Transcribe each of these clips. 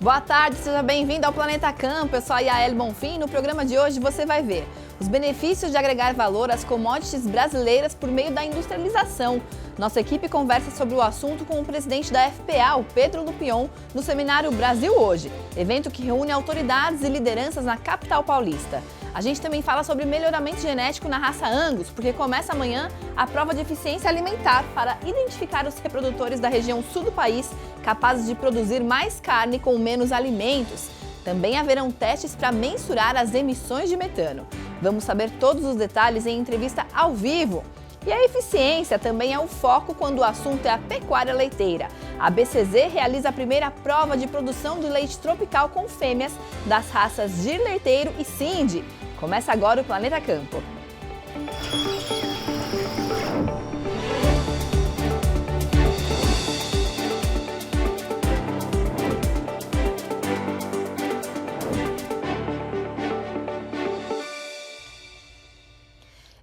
Boa tarde, seja bem-vindo ao Planeta Campo. Eu sou a Yael Bonfim e no programa de hoje você vai ver os benefícios de agregar valor às commodities brasileiras por meio da industrialização. Nossa equipe conversa sobre o assunto com o presidente da FPA, o Pedro Lupion, no seminário Brasil Hoje, evento que reúne autoridades e lideranças na capital paulista. A gente também fala sobre melhoramento genético na raça Angus, porque começa amanhã a prova de eficiência alimentar para identificar os reprodutores da região sul do país capazes de produzir mais carne com menos alimentos. Também haverão testes para mensurar as emissões de metano. Vamos saber todos os detalhes em entrevista ao vivo. E a eficiência também é o foco quando o assunto é a pecuária leiteira. A BCZ realiza a primeira prova de produção de leite tropical com fêmeas das raças Gir Leiteiro e Cindy. Começa agora o Planeta Campo.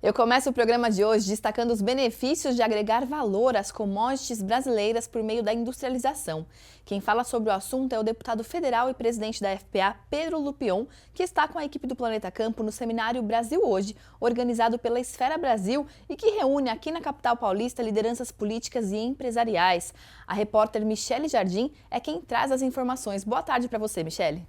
Eu começo o programa de hoje destacando os benefícios de agregar valor às commodities brasileiras por meio da industrialização. Quem fala sobre o assunto é o deputado federal e presidente da FPA, Pedro Lupion, que está com a equipe do Planeta Campo no seminário Brasil Hoje, organizado pela Esfera Brasil e que reúne aqui na capital paulista lideranças políticas e empresariais. A repórter Michele Jardim é quem traz as informações. Boa tarde para você, Michele.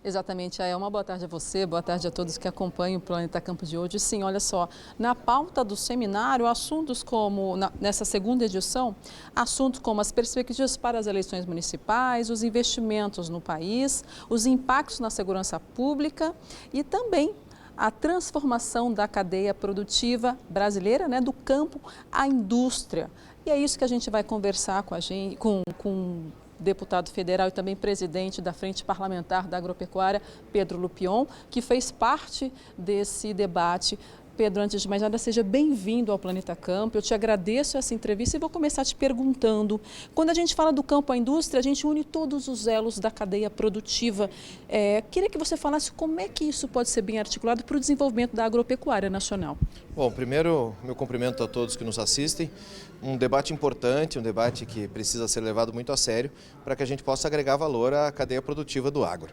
Exatamente, uma boa tarde a você, boa tarde a todos que acompanham o Planeta Campo de hoje. Sim, olha só, na pauta do seminário, assuntos como, nessa segunda edição, assuntos como as perspectivas para as eleições municipais, os investimentos no país, os impactos na segurança pública e também a transformação da cadeia produtiva brasileira, do campo à indústria. E é isso que a gente vai conversar com deputado federal e também presidente da Frente Parlamentar da Agropecuária, Pedro Lupion, que fez parte desse debate. Pedro, antes de mais nada, seja bem-vindo ao Planeta Campo. Eu te agradeço essa entrevista e vou começar te perguntando. Quando a gente fala do campo à indústria, a gente une todos os elos da cadeia produtiva. Queria que você falasse como é que isso pode ser bem articulado para o desenvolvimento da agropecuária nacional. Bom, primeiro, meu cumprimento a todos que nos assistem. Um debate importante, um debate que precisa ser levado muito a sério para que a gente possa agregar valor à cadeia produtiva do agro.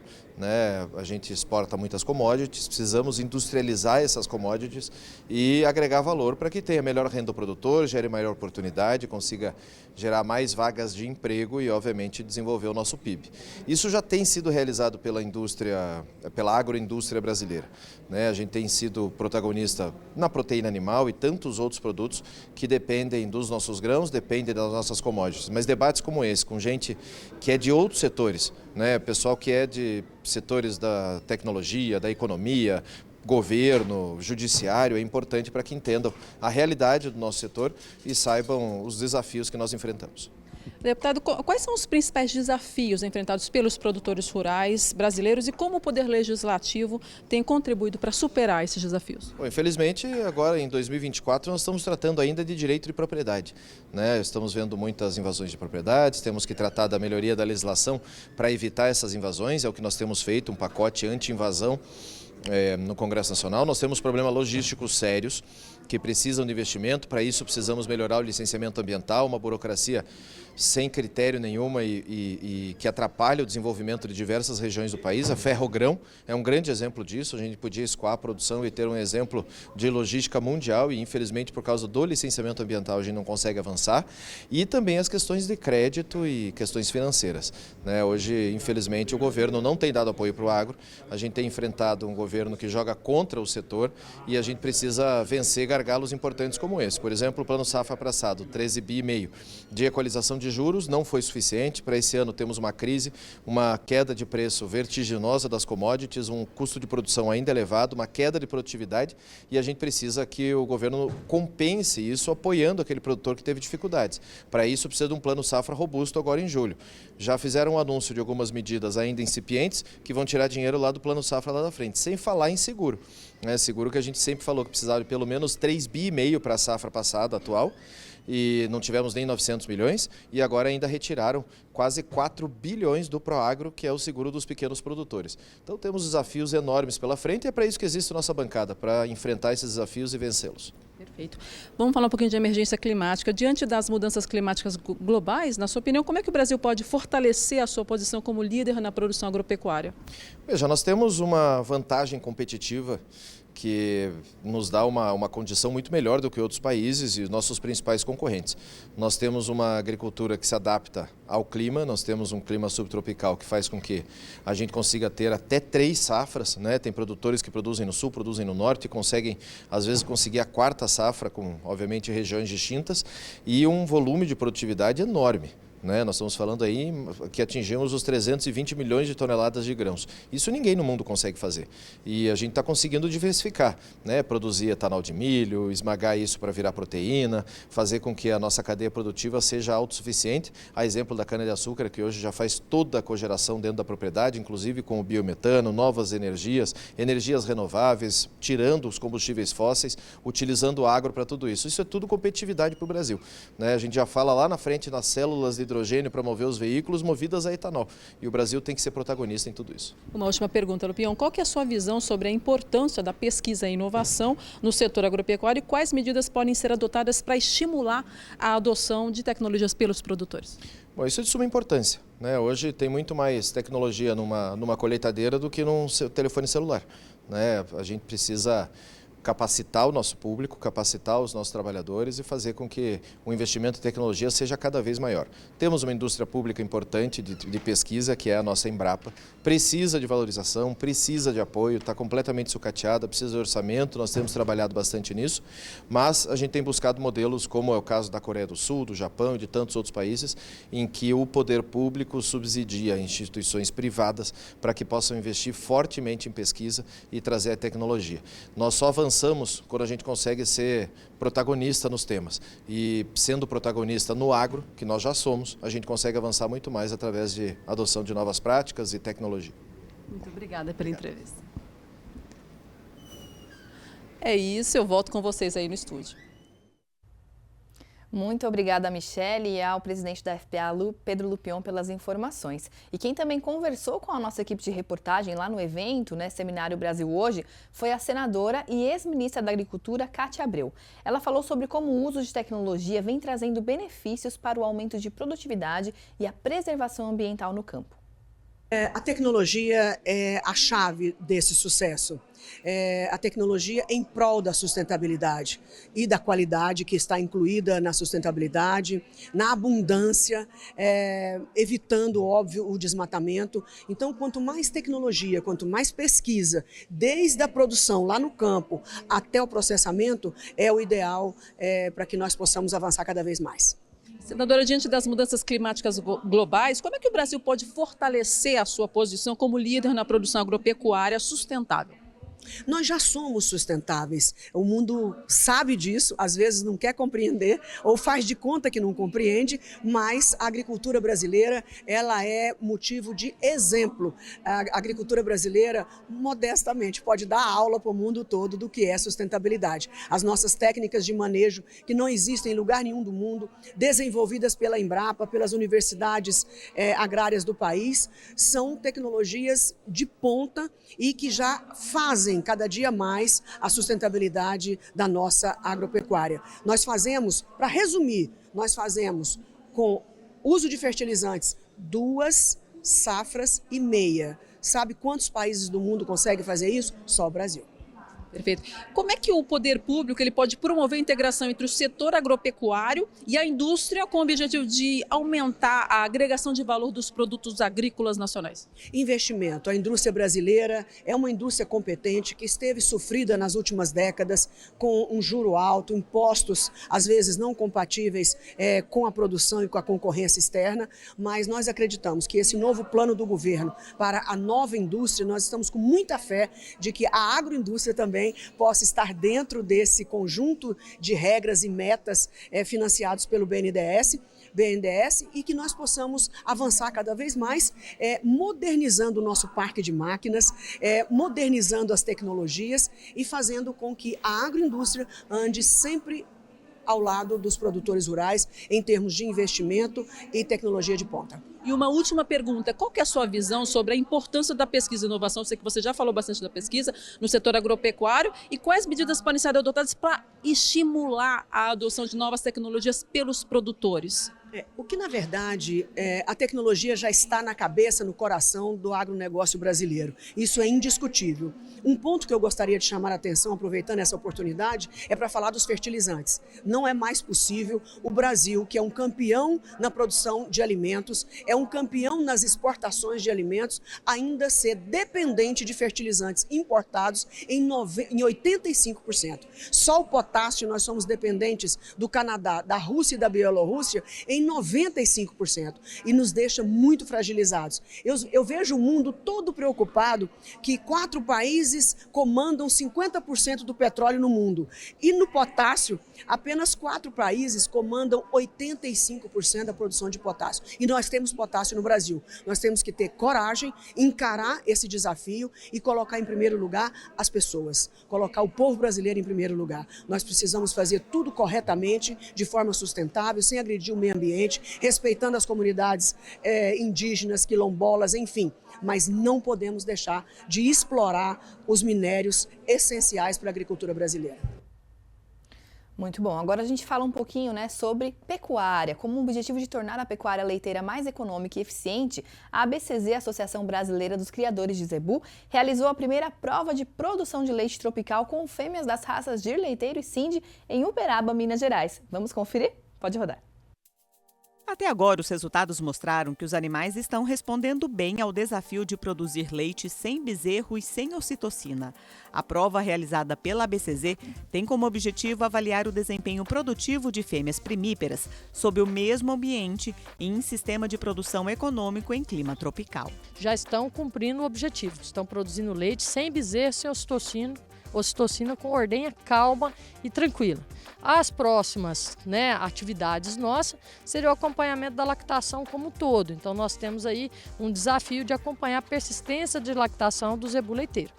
A gente exporta muitas commodities, precisamos industrializar essas commodities e agregar valor para que tenha melhor renda do produtor, gere maior oportunidade, consiga gerar mais vagas de emprego e, obviamente, desenvolver o nosso PIB. Isso já tem sido realizado pela agroindústria brasileira. A gente tem sido protagonista na proteína animal e tantos outros produtos que dependem dos nossos grãos, dependem das nossas commodities. Mas debates como esse, com gente que é de outros setores, pessoal que é de setores da tecnologia, da economia, governo, judiciário, é importante para que entendam a realidade do nosso setor e saibam os desafios que nós enfrentamos. Deputado, quais são os principais desafios enfrentados pelos produtores rurais brasileiros e como o Poder Legislativo tem contribuído para superar esses desafios? Bom, infelizmente, agora em 2024, nós estamos tratando ainda de direito de propriedade. Estamos vendo muitas invasões de propriedades, temos que tratar da melhoria da legislação para evitar essas invasões, é o que nós temos feito, um pacote anti-invasão no Congresso Nacional. Nós temos problemas logísticos sérios que precisam de investimento, para isso precisamos melhorar o licenciamento ambiental, uma burocracia sem critério nenhuma e que atrapalha o desenvolvimento de diversas regiões do país. A Ferrogrão é um grande exemplo disso, a gente podia escoar a produção e ter um exemplo de logística mundial e infelizmente por causa do licenciamento ambiental a gente não consegue avançar. E também as questões de crédito e questões financeiras. Hoje, infelizmente, o governo não tem dado apoio para o agro, a gente tem enfrentado um governo que joga contra o setor e a gente precisa vencer gargalos importantes como esse. Por exemplo, o Plano Safra passado, 13,5 bi de equalização de juros, não foi suficiente. Para esse ano temos uma crise, uma queda de preço vertiginosa das commodities, um custo de produção ainda elevado, uma queda de produtividade e a gente precisa que o governo compense isso apoiando aquele produtor que teve dificuldades. Para isso precisa de um Plano Safra robusto agora em julho. Já fizeram um anúncio de algumas medidas ainda incipientes que vão tirar dinheiro lá do Plano Safra lá da frente, sem falar em seguro. Seguro que a gente sempre falou que precisava de pelo menos 3,5 bi para a safra passada, atual, e não tivemos nem 900 milhões e agora ainda retiraram quase 4 bilhões do Proagro, que é o seguro dos pequenos produtores. Então temos desafios enormes pela frente e é para isso que existe a nossa bancada, para enfrentar esses desafios e vencê-los. Perfeito. Vamos falar um pouquinho de emergência climática. Diante das mudanças climáticas globais, na sua opinião, como é que o Brasil pode fortalecer a sua posição como líder na produção agropecuária? Veja, nós temos uma vantagem competitiva que nos dá uma condição muito melhor do que outros países e os nossos principais concorrentes. Nós temos uma agricultura que se adapta ao clima, nós temos um clima subtropical que faz com que a gente consiga ter até 3 safras, né? Tem produtores que produzem no sul, produzem no norte e conseguem, às vezes, conseguir a 4ª safra com, obviamente, regiões distintas e um volume de produtividade enorme. Nós estamos falando aí que atingimos os 320 milhões de toneladas de grãos. Isso ninguém no mundo consegue fazer. E a gente está conseguindo diversificar, produzir etanol de milho, esmagar isso para virar proteína, fazer com que a nossa cadeia produtiva seja autossuficiente. A exemplo da cana-de-açúcar, que hoje já faz toda a cogeração dentro da propriedade, inclusive com o biometano, novas energias, energias renováveis, tirando os combustíveis fósseis, utilizando o agro para tudo isso. Isso é tudo competitividade para o Brasil. A gente já fala lá na frente nas células de hidrogênio para mover os veículos movidas a etanol. E o Brasil tem que ser protagonista em tudo isso. Uma última pergunta, Lupião. Qual que é a sua visão sobre a importância da pesquisa e inovação no setor agropecuário e quais medidas podem ser adotadas para estimular a adoção de tecnologias pelos produtores? Bom, isso é de suma importância. Hoje tem muito mais tecnologia numa colheitadeira do que num telefone celular. A gente precisa capacitar o nosso público, capacitar os nossos trabalhadores e fazer com que o investimento em tecnologia seja cada vez maior. Temos uma indústria pública importante de pesquisa, que é a nossa Embrapa, precisa de valorização, precisa de apoio, está completamente sucateada, precisa de orçamento, nós temos trabalhado bastante nisso, mas a gente tem buscado modelos, como é o caso da Coreia do Sul, do Japão e de tantos outros países, em que o poder público subsidia instituições privadas para que possam investir fortemente em pesquisa e trazer a tecnologia. Nós só avançamos quando a gente consegue ser protagonista nos temas. E sendo protagonista no agro, que nós já somos, a gente consegue avançar muito mais através de adoção de novas práticas e tecnologia. Muito obrigada pela entrevista. É isso, eu volto com vocês aí no estúdio. Muito obrigada, Michele, e ao presidente da FPA, Pedro Lupion, pelas informações. E quem também conversou com a nossa equipe de reportagem lá no evento, Seminário Brasil Hoje, foi a senadora e ex-ministra da Agricultura, Cátia Abreu. Ela falou sobre como o uso de tecnologia vem trazendo benefícios para o aumento de produtividade e a preservação ambiental no campo. A tecnologia é a chave desse sucesso. A tecnologia em prol da sustentabilidade e da qualidade que está incluída na sustentabilidade, na abundância, evitando, óbvio, o desmatamento. Então, quanto mais tecnologia, quanto mais pesquisa, desde a produção lá no campo até o processamento, é o ideal para que nós possamos avançar cada vez mais. Senadora, diante das mudanças climáticas globais, como é que o Brasil pode fortalecer a sua posição como líder na produção agropecuária sustentável? Nós já somos sustentáveis. O mundo sabe disso, às vezes não quer compreender ou faz de conta que não compreende, mas a agricultura brasileira, ela é motivo de exemplo. A agricultura brasileira, modestamente, pode dar aula para o mundo todo do que é sustentabilidade. As nossas técnicas de manejo, que não existem em lugar nenhum do mundo, desenvolvidas pela Embrapa, pelas universidades agrárias do país, são tecnologias de ponta e que já fazem cada dia mais a sustentabilidade da nossa agropecuária. Nós fazemos, para resumir, nós fazemos com uso de fertilizantes 2 safras e meia. Sabe quantos países do mundo conseguem fazer isso? Só o Brasil. Perfeito. Como é que o poder público ele pode promover a integração entre o setor agropecuário e a indústria com o objetivo de aumentar a agregação de valor dos produtos agrícolas nacionais? Investimento. A indústria brasileira é uma indústria competente que esteve sofrida nas últimas décadas com um juro alto, impostos às vezes não compatíveis com a produção e com a concorrência externa, mas nós acreditamos que esse novo plano do governo para a nova indústria, nós estamos com muita fé de que a agroindústria também possa estar dentro desse conjunto de regras e metas financiados pelo BNDES e que nós possamos avançar cada vez mais, modernizando o nosso parque de máquinas, modernizando as tecnologias e fazendo com que a agroindústria ande sempre ao lado dos produtores rurais em termos de investimento e tecnologia de ponta. E uma última pergunta, qual que é a sua visão sobre a importância da pesquisa e inovação? Eu sei que você já falou bastante da pesquisa no setor agropecuário e quais medidas podem ser adotadas para estimular a adoção de novas tecnologias pelos produtores? O que, na verdade, a tecnologia já está na cabeça, no coração do agronegócio brasileiro. Isso é indiscutível. Um ponto que eu gostaria de chamar a atenção, aproveitando essa oportunidade, é para falar dos fertilizantes. Não é mais possível o Brasil, que é um campeão na produção de alimentos, é um campeão nas exportações de alimentos, ainda ser dependente de fertilizantes importados em 85%. Só o potássio nós somos dependentes do Canadá, da Rússia e da Bielorrússia em 95% e nos deixa muito fragilizados. Eu vejo o mundo todo preocupado que 4 países comandam 50% do petróleo no mundo e no potássio apenas 4 países comandam 85% da produção de potássio. E nós temos potássio no Brasil. Nós temos que ter coragem, encarar esse desafio e colocar em primeiro lugar as pessoas, colocar o povo brasileiro em primeiro lugar. Nós precisamos fazer tudo corretamente, de forma sustentável, sem agredir o meio ambiente, respeitando as comunidades indígenas, quilombolas, enfim. Mas não podemos deixar de explorar os minérios essenciais para a agricultura brasileira. Muito bom. Agora a gente fala um pouquinho, sobre pecuária. Como um objetivo de tornar a pecuária leiteira mais econômica e eficiente, a ABCZ, Associação Brasileira dos Criadores de Zebu, realizou a primeira prova de produção de leite tropical com fêmeas das raças Gir Leiteiro e Cindy em Uberaba, Minas Gerais. Vamos conferir? Pode rodar. Até agora, os resultados mostraram que os animais estão respondendo bem ao desafio de produzir leite sem bezerro e sem ocitocina. A prova realizada pela ABCZ tem como objetivo avaliar o desempenho produtivo de fêmeas primíparas sob o mesmo ambiente e em sistema de produção econômico em clima tropical. Já estão cumprindo o objetivo, estão produzindo leite sem bezerro, sem ocitocina com ordenha calma e tranquila. As próximas atividades nossas seria o acompanhamento da lactação como um todo. Então nós temos aí um desafio de acompanhar a persistência de lactação do zebu leiteiro.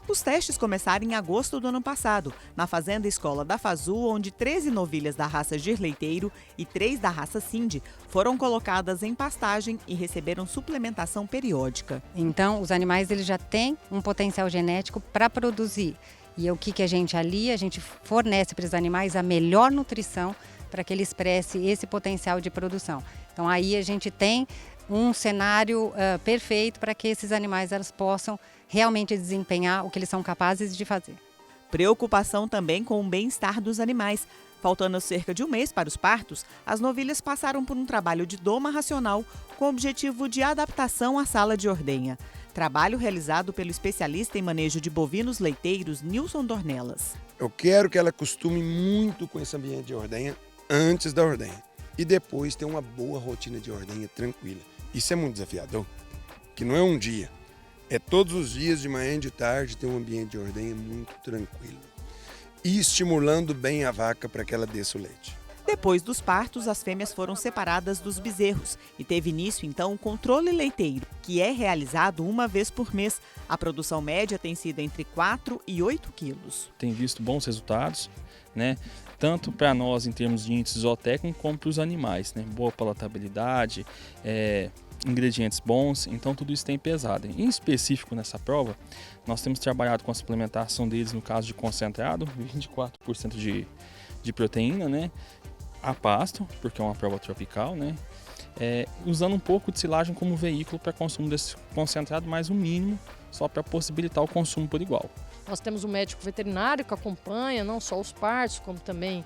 Os testes começaram em agosto do ano passado, na Fazenda Escola da Fazu, onde 13 novilhas da raça Gir Leiteiro e 3 da raça Cindy foram colocadas em pastagem e receberam suplementação periódica. Então, os animais eles já têm um potencial genético para produzir. E o que a gente alia? A gente fornece para os animais a melhor nutrição para que ele expresse esse potencial de produção. Então, aí a gente tem um cenário perfeito para que esses animais elas possam realmente desempenhar o que eles são capazes de fazer. Preocupação também com o bem-estar dos animais. Faltando cerca de um mês para os partos, as novilhas passaram por um trabalho de doma racional com o objetivo de adaptação à sala de ordenha. Trabalho realizado pelo especialista em manejo de bovinos leiteiros, Nilson Dornelas. Eu quero que ela acostume muito com esse ambiente de ordenha antes da ordenha e depois ter uma boa rotina de ordenha tranquila. Isso é muito desafiador, que não é um dia, é todos os dias, de manhã e de tarde, ter um ambiente de ordenha muito tranquilo e estimulando bem a vaca para que ela desça o leite. Depois dos partos, as fêmeas foram separadas dos bezerros e teve início então o controle leiteiro, que é realizado uma vez por mês. A produção média tem sido entre 4 e 8 quilos. Tem visto bons resultados, tanto para nós em termos de índice zootécnico como para os animais, boa palatabilidade, ingredientes bons, então tudo isso tem pesado. Em específico nessa prova, nós temos trabalhado com a suplementação deles no caso de concentrado, 24% de proteína, a pasto, porque é uma prova tropical, usando um pouco de silagem como veículo para consumo desse concentrado, mas o mínimo, só para possibilitar o consumo por igual. Nós temos um médico veterinário que acompanha não só os partos, como também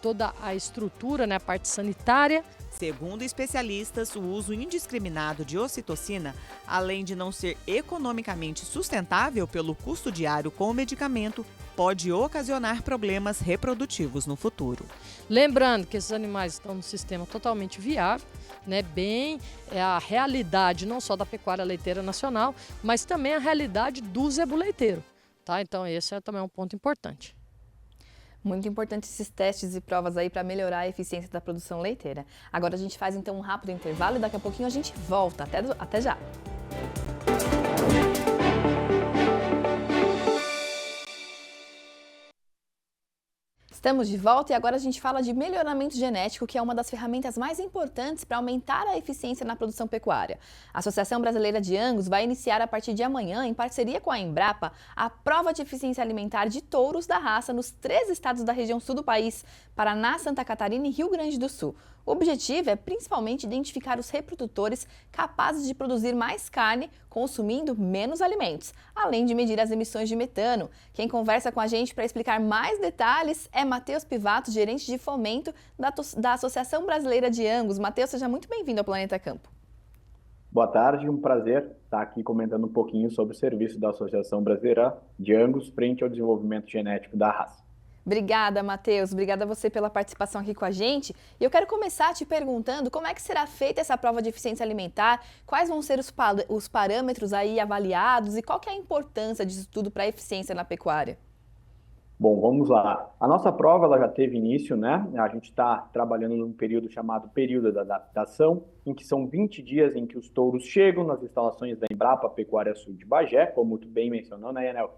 toda a estrutura, a parte sanitária. Segundo especialistas, o uso indiscriminado de ocitocina, além de não ser economicamente sustentável pelo custo diário com o medicamento, pode ocasionar problemas reprodutivos no futuro. Lembrando que esses animais estão num sistema totalmente viável, é a realidade não só da pecuária leiteira nacional, mas também a realidade do zebu leiteiro. Então esse é também um ponto importante. Muito importante esses testes e provas aí para melhorar a eficiência da produção leiteira. Agora a gente faz então um rápido intervalo e daqui a pouquinho a gente volta. Até já! Estamos de volta e agora a gente fala de melhoramento genético, que é uma das ferramentas mais importantes para aumentar a eficiência na produção pecuária. A Associação Brasileira de Angus vai iniciar a partir de amanhã, em parceria com a Embrapa, a prova de eficiência alimentar de touros da raça nos 3 estados da região sul do país, Paraná, Santa Catarina e Rio Grande do Sul. O objetivo é principalmente identificar os reprodutores capazes de produzir mais carne, consumindo menos alimentos, além de medir as emissões de metano. Quem conversa com a gente para explicar mais detalhes é Matheus Pivato, gerente de fomento da Associação Brasileira de Angus. Matheus, seja muito bem-vindo ao Planeta Campo. Boa tarde, um prazer estar aqui comentando um pouquinho sobre o serviço da Associação Brasileira de Angus frente ao desenvolvimento genético da raça. Obrigada, Matheus. Obrigada a você pela participação aqui com a gente. E eu quero começar te perguntando como é que será feita essa prova de eficiência alimentar, quais vão ser os parâmetros aí avaliados e qual que é a importância disso tudo para a eficiência na pecuária? Bom, vamos lá. A nossa prova ela já teve início, né? A gente está trabalhando num período chamado período da adaptação, em que são 20 dias em que os touros chegam nas instalações da Embrapa Pecuária Sul de Bagé, como tu bem mencionou, né, Enel?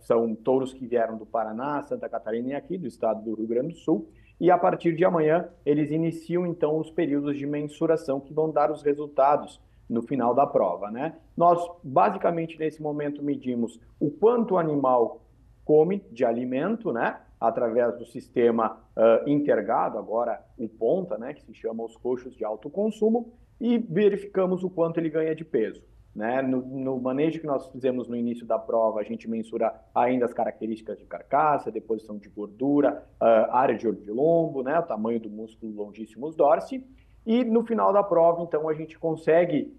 São touros que vieram do Paraná, Santa Catarina e aqui do estado do Rio Grande do Sul. E a partir de amanhã, eles iniciam então os períodos de mensuração que vão dar os resultados no final da prova, né? Nós, basicamente, nesse momento, medimos o quanto o animal come de alimento, né? Através do sistema intergado, agora o ponta, né? Que se chama os coxos de alto consumo, e verificamos o quanto ele ganha de peso. Né? No manejo que nós fizemos no início da prova, a gente mensura ainda as características de carcaça, deposição de gordura, área de lombo, né? O tamanho do músculo longíssimos dorsi. E no final da prova, então, a gente consegue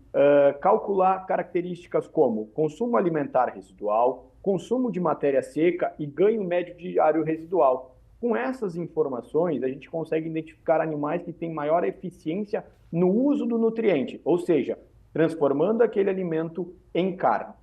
calcular características como consumo alimentar residual, consumo de matéria seca e ganho médio diário residual. Com essas informações, a gente consegue identificar animais que têm maior eficiência no uso do nutriente, ou seja, transformando aquele alimento em carne.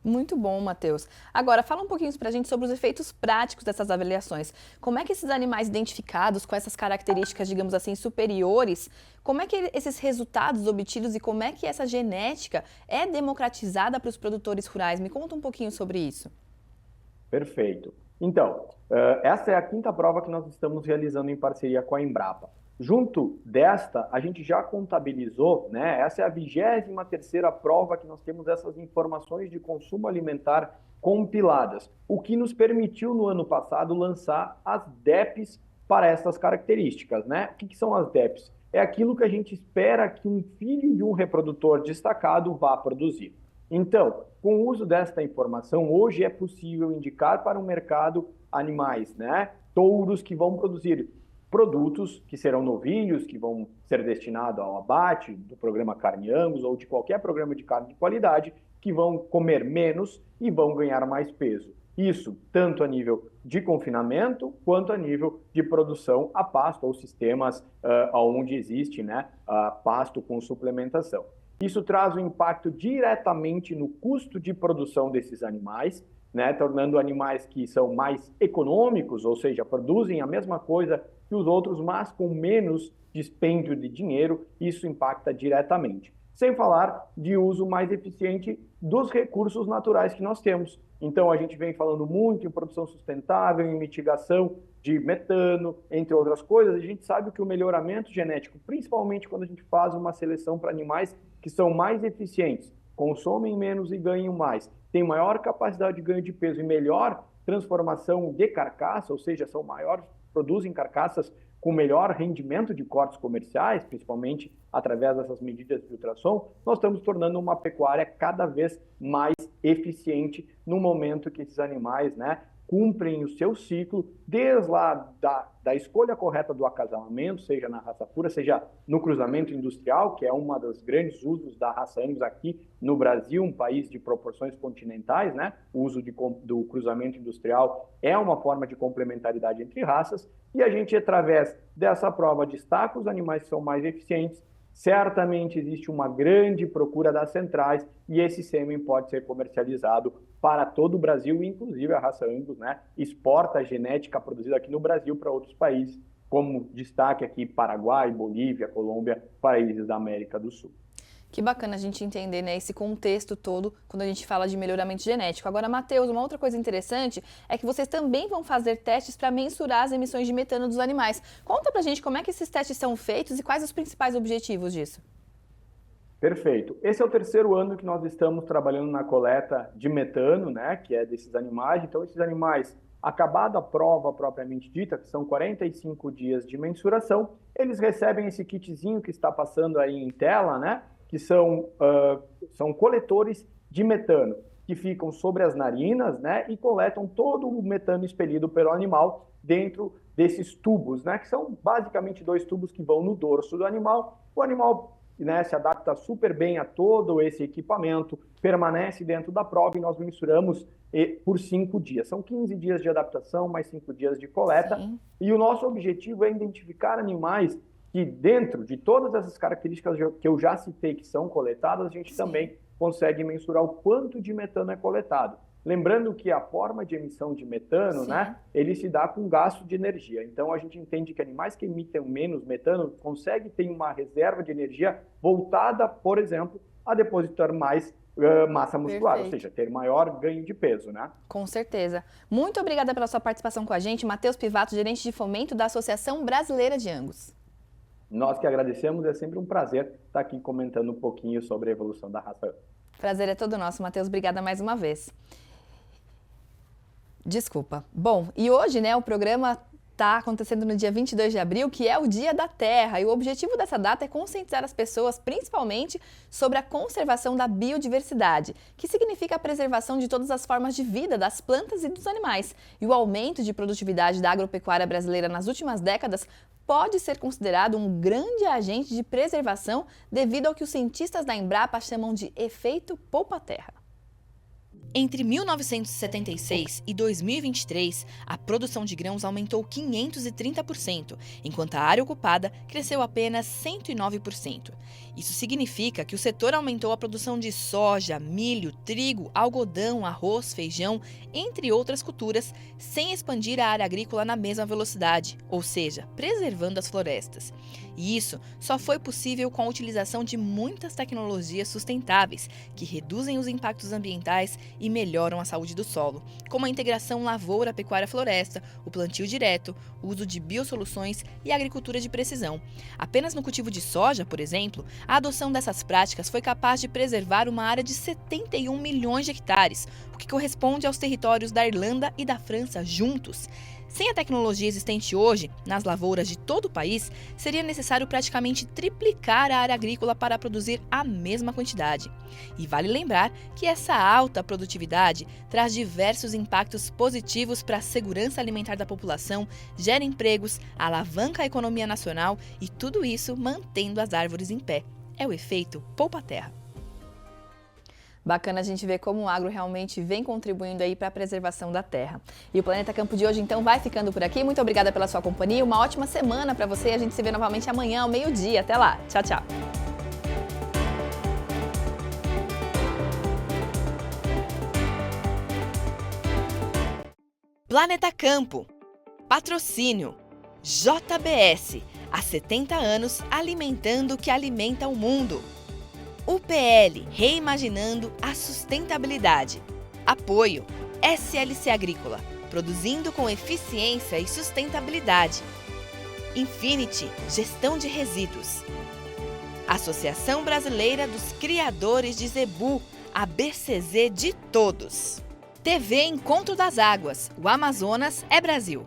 Muito bom, Matheus. Agora, fala um pouquinho para a gente sobre os efeitos práticos dessas avaliações. Como é que esses animais identificados com essas características, digamos assim, superiores, como é que esses resultados obtidos e como é que essa genética é democratizada para os produtores rurais? Me conta um pouquinho sobre isso. Perfeito. Então, essa é a 5ª prova que nós estamos realizando em parceria com a Embrapa. Junto desta, a gente já contabilizou, né? Essa é a 23ª prova que nós temos essas informações de consumo alimentar compiladas, o que nos permitiu no ano passado lançar as DEPs para essas características, né? O que são as DEPs? É aquilo que a gente espera que um filho de um reprodutor destacado vá produzir. Então, com o uso desta informação, hoje é possível indicar para o mercado animais, né? Touros que vão produzir produtos que serão novilhos, que vão ser destinados ao abate do programa Carne Angus ou de qualquer programa de carne de qualidade, que vão comer menos e vão ganhar mais peso. Isso tanto a nível de confinamento quanto a nível de produção a pasto ou sistemas onde existe, né, pasto com suplementação. Isso traz um impacto diretamente no custo de produção desses animais, né, tornando animais que são mais econômicos, ou seja, produzem a mesma coisa que os outros, mas com menos dispêndio de dinheiro. Isso impacta diretamente. Sem falar de uso mais eficiente dos recursos naturais que nós temos. Então, a gente vem falando muito em produção sustentável, em mitigação de metano, entre outras coisas. A gente sabe que o melhoramento genético, principalmente quando a gente faz uma seleção para animais que são mais eficientes, consomem menos e ganham mais, têm maior capacidade de ganho de peso e melhor transformação de carcaça, ou seja, são maiores, produzem carcaças com melhor rendimento de cortes comerciais, principalmente através dessas medidas de ultrassom, nós estamos tornando uma pecuária cada vez mais eficiente no momento que esses animais, né, cumprem o seu ciclo, desde lá da escolha correta do acasalamento, seja na raça pura, seja no cruzamento industrial, que é uma dos grandes usos da raça Angus aqui no Brasil, um país de proporções continentais, né? O uso do cruzamento industrial é uma forma de complementaridade entre raças, e a gente, através dessa prova, destaca os animais que são mais eficientes. Certamente existe uma grande procura das centrais e esse sêmen pode ser comercializado para todo o Brasil, inclusive a raça Angus, né, exporta a genética produzida aqui no Brasil para outros países, como destaque aqui Paraguai, Bolívia, Colômbia, países da América do Sul. Que bacana a gente entender, né, esse contexto todo quando a gente fala de melhoramento genético. Agora, Matheus, uma outra coisa interessante é que vocês também vão fazer testes para mensurar as emissões de metano dos animais. Conta pra gente como é que esses testes são feitos e quais os principais objetivos disso. Perfeito. Esse é o terceiro ano que nós estamos trabalhando na coleta de metano, né, que é desses animais. Então, esses animais, acabada a prova propriamente dita, que são 45 dias de mensuração, eles recebem esse kitzinho que está passando aí em tela, né, que são coletores de metano, que ficam sobre as narinas, né, e coletam todo o metano expelido pelo animal dentro desses tubos, né, que são basicamente 2 tubos que vão no dorso do animal. O animal, né, se adapta super bem a todo esse equipamento, permanece dentro da prova e nós mensuramos por 5 dias. São 15 dias de adaptação, mais 5 dias de coleta. Sim. E o nosso objetivo é identificar animais que dentro de todas essas características que eu já citei que são coletadas, a gente Sim. também consegue mensurar o quanto de metano é coletado. Lembrando que a forma de emissão de metano, né, ele se dá com gasto de energia. Então, a gente entende que animais que emitem menos metano conseguem ter uma reserva de energia voltada, por exemplo, a depositar mais massa muscular, Perfeito. Ou seja, ter maior ganho de peso, né? Com certeza. Muito obrigada pela sua participação com a gente, Matheus Pivato, gerente de fomento da Associação Brasileira de Angus. Nós que agradecemos, é sempre um prazer estar aqui comentando um pouquinho sobre a evolução da raça. Prazer é todo nosso, Matheus. Obrigada mais uma vez. Desculpa. Bom, e hoje, né, o programa está acontecendo no dia 22 de abril, que é o Dia da Terra, e o objetivo dessa data é conscientizar as pessoas, principalmente, sobre a conservação da biodiversidade, que significa a preservação de todas as formas de vida das plantas e dos animais. E o aumento de produtividade da agropecuária brasileira nas últimas décadas pode ser considerado um grande agente de preservação devido ao que os cientistas da Embrapa chamam de efeito poupa-terra. Entre 1976 e 2023, a produção de grãos aumentou 530%, enquanto a área ocupada cresceu apenas 109%. Isso significa que o setor aumentou a produção de soja, milho, trigo, algodão, arroz, feijão, entre outras culturas, sem expandir a área agrícola na mesma velocidade, ou seja, preservando as florestas. E isso só foi possível com a utilização de muitas tecnologias sustentáveis, que reduzem os impactos ambientais e melhoram a saúde do solo, como a integração lavoura-pecuária-floresta, o plantio direto, o uso de biosoluções e a agricultura de precisão. Apenas no cultivo de soja, por exemplo, a adoção dessas práticas foi capaz de preservar uma área de 71 milhões de hectares, o que corresponde aos territórios da Irlanda e da França juntos. Sem a tecnologia existente hoje, nas lavouras de todo o país, seria necessário praticamente triplicar a área agrícola para produzir a mesma quantidade. E vale lembrar que essa alta produtividade traz diversos impactos positivos para a segurança alimentar da população, gera empregos, alavanca a economia nacional e tudo isso mantendo as árvores em pé. É o efeito poupa-terra. Bacana a gente ver como o agro realmente vem contribuindo aí para a preservação da terra. E o Planeta Campo de hoje, então, vai ficando por aqui. Muito obrigada pela sua companhia. Uma ótima semana para você e a gente se vê novamente amanhã ao meio-dia. Até lá. Tchau, tchau. Planeta Campo. Patrocínio. JBS. Há 70 anos alimentando o que alimenta o mundo. UPL, reimaginando a sustentabilidade. Apoio, SLC Agrícola, produzindo com eficiência e sustentabilidade. Infinity, gestão de resíduos. Associação Brasileira dos Criadores de Zebu, a BCZ de todos. TV Encontro das Águas, o Amazonas é Brasil.